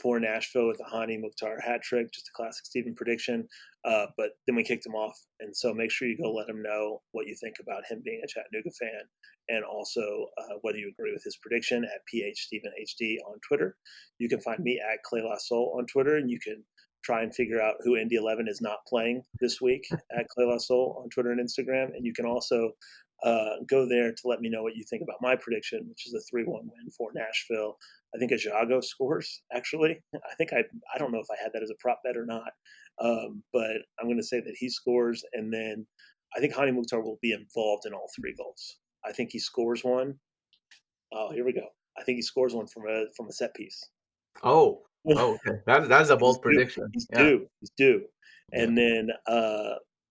for Nashville with a Hani Mukhtar hat trick, just a classic Stephen prediction. But then we kicked him off. And so make sure you go let him know what you think about him being a Chattanooga fan, and also whether you agree with his prediction at PHStephenHD on Twitter. You can find me at Clay Lassol on Twitter, and you can try and figure out who Indy 11 is not playing this week at Clay Lassol on Twitter and Instagram. And you can also go there to let me know what you think about my prediction, which is a 3-1 win for Nashville. I think Ajago scores, actually. I don't know if I had that as a prop bet or not, but I'm going to say that he scores, and then I think Hani Mukhtar will be involved in all 3 goals. I think he scores one. Oh, here we go. I think he scores one from a set piece. Oh, okay. That's a bold prediction. He's due. And then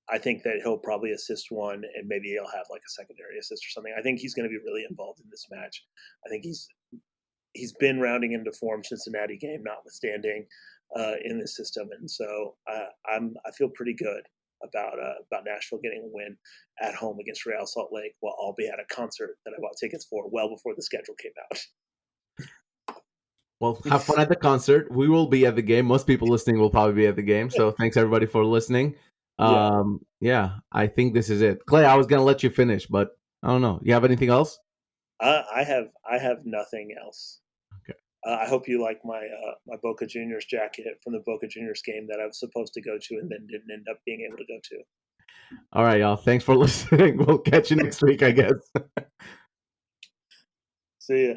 I think that he'll probably assist one, and maybe he'll have a secondary assist or something. I think he's going to be really involved in this match. I think he's been rounding into form, Cincinnati game notwithstanding, in this system, and so I feel pretty good about Nashville getting a win at home against Real Salt Lake, while I'll be at a concert that I bought tickets for well before the schedule came out. Well, have fun at the concert. We will be at the game. Most people listening will probably be at the game. So thanks everybody for listening. Yeah, I think this is it. Clay, I was gonna let you finish, but I don't know. You have anything else? I have nothing else. Okay. I hope you like my my Boca Juniors jacket from the Boca Juniors game that I was supposed to go to and then didn't end up being able to go to. All right, y'all. Thanks for listening. We'll catch you next week, I guess. See ya.